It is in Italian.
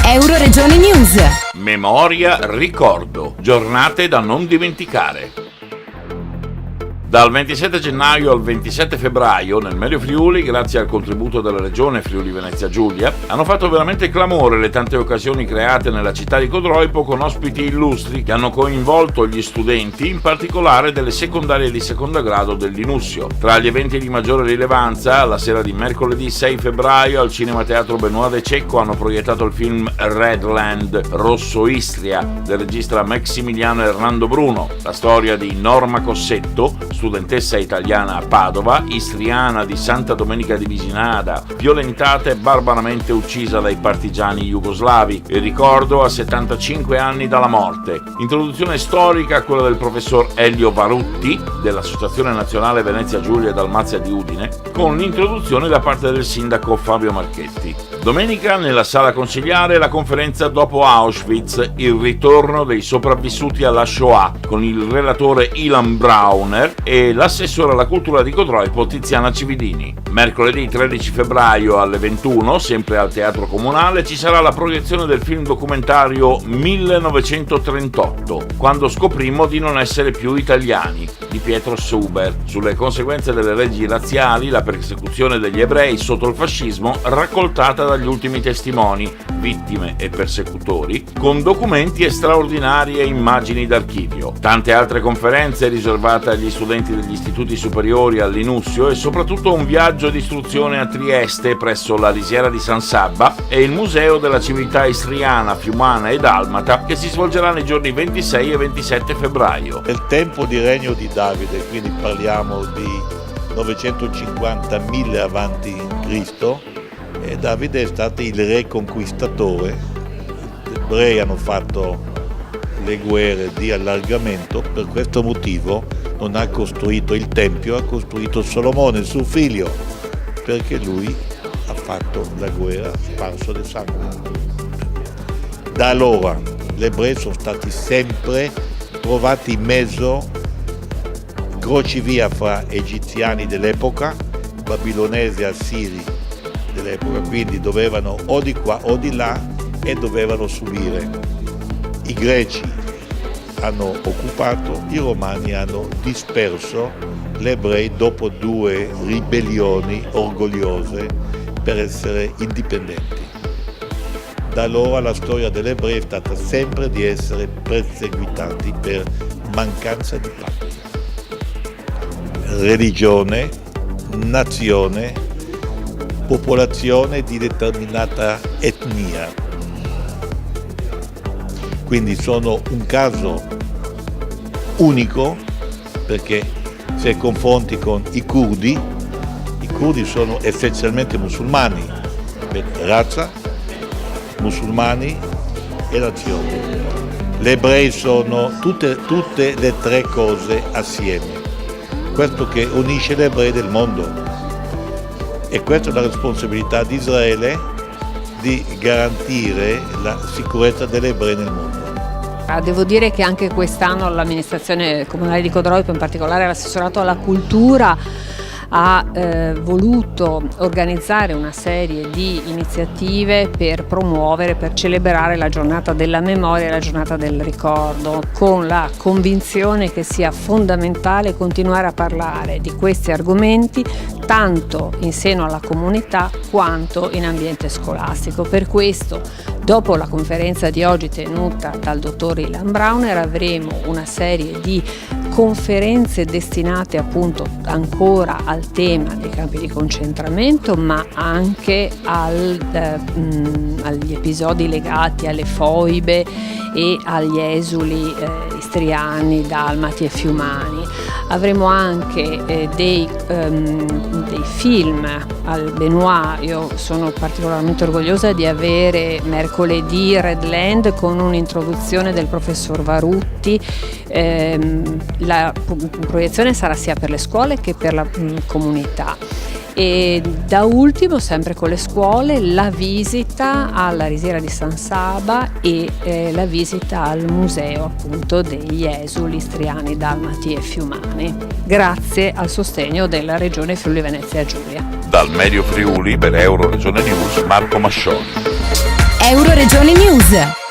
Euroregione News. Memoria, ricordo, giornate da non dimenticare. Dal 27 gennaio al 27 febbraio nel Medio Friuli, grazie al contributo della Regione Friuli Venezia Giulia, hanno fatto veramente clamore le tante occasioni create nella città di Codroipo con ospiti illustri che hanno coinvolto gli studenti, in particolare delle secondarie di secondo grado del Linussio. Tra gli eventi di maggiore rilevanza, la sera di mercoledì 6 febbraio al Cinema Teatro Benoît de Cecco hanno proiettato il film Redland, Rosso Istria, del regista Maximiliano Hernando Bruno, la storia di Norma Cossetto, studentessa italiana a Padova, istriana di Santa Domenica di Visinada, violentata e barbaramente uccisa dai partigiani jugoslavi, il ricordo a 75 anni dalla morte. Introduzione storica a quella del professor Elio Varutti dell'Associazione Nazionale Venezia Giulia e Dalmazia di Udine, con l'introduzione da parte del sindaco Fabio Marchetti. Domenica nella sala consigliare la conferenza dopo Auschwitz, il ritorno dei sopravvissuti alla Shoah, con il relatore Ilan Brauner e l'assessore alla cultura di Codroipo Tiziana Cividini. Mercoledì 13 febbraio alle 21, sempre al Teatro Comunale, ci sarà la proiezione del film documentario 1938, quando scoprimmo di non essere più italiani, di Pietro Suber, sulle conseguenze delle leggi razziali, la persecuzione degli ebrei sotto il fascismo, raccoltata dagli ultimi testimoni, vittime e persecutori, con documenti e straordinarie immagini d'archivio. Tante altre conferenze riservate agli studenti degli istituti superiori al Linussio e soprattutto un viaggio di istruzione a Trieste presso la Risiera di San Sabba e il Museo della Civiltà Istriana, Fiumana e Dalmata, che si svolgerà nei giorni 26 e 27 febbraio. Nel tempo di regno di Davide, quindi parliamo di 950.000 avanti Cristo, e Davide è stato il re conquistatore. Gli ebrei hanno fatto le guerre di allargamento, per questo motivo non ha costruito il Tempio, ha costruito Solomone, suo figlio, perché lui ha fatto la guerra sparso del sangue. Da allora gli ebrei sono stati sempre trovati in mezzo, crocevia fra egiziani dell'epoca, babilonesi e assiri dell'epoca, quindi dovevano o di qua o di là e dovevano subire. I greci hanno occupato, i romani hanno disperso gli ebrei dopo 2 ribellioni orgogliose per essere indipendenti. Da allora la storia degli ebrei è stata sempre di essere perseguitati per mancanza di patria. Religione, nazione, popolazione di determinata etnia. Quindi sono un caso unico, perché se confronti con i curdi sono essenzialmente musulmani, razza, musulmani e nazione. Gli ebrei sono tutte le 3 cose assieme. Questo che unisce gli ebrei del mondo. E questa è la responsabilità di Israele di garantire la sicurezza degli ebrei nel mondo. Devo dire che anche quest'anno l'amministrazione comunale di Codroipo, in particolare l'assessorato alla cultura, ha voluto organizzare una serie di iniziative per promuovere, per celebrare la giornata della memoria e la giornata del ricordo, con la convinzione che sia fondamentale continuare a parlare di questi argomenti tanto in seno alla comunità quanto in ambiente scolastico. Per questo, dopo la conferenza di oggi tenuta dal dottor Ilan Brauner, avremo una serie di conferenze destinate appunto ancora al tema dei campi di concentramento, ma anche agli episodi legati alle foibe e agli esuli istriani, dalmati e fiumani. Avremo anche dei film al Benoît. Io sono particolarmente orgogliosa di avere mercoledì Redland con un'introduzione del professor Varutti. La proiezione sarà sia per le scuole che per la comunità. E da ultimo, sempre con le scuole, la visita alla Risiera di San Saba e la visita al museo appunto degli esuli istriani, dalmati e fiumani, grazie al sostegno della Regione Friuli Venezia Giulia. Dal Medio Friuli per Euroregione News, Marco Mascioni. Euroregione News.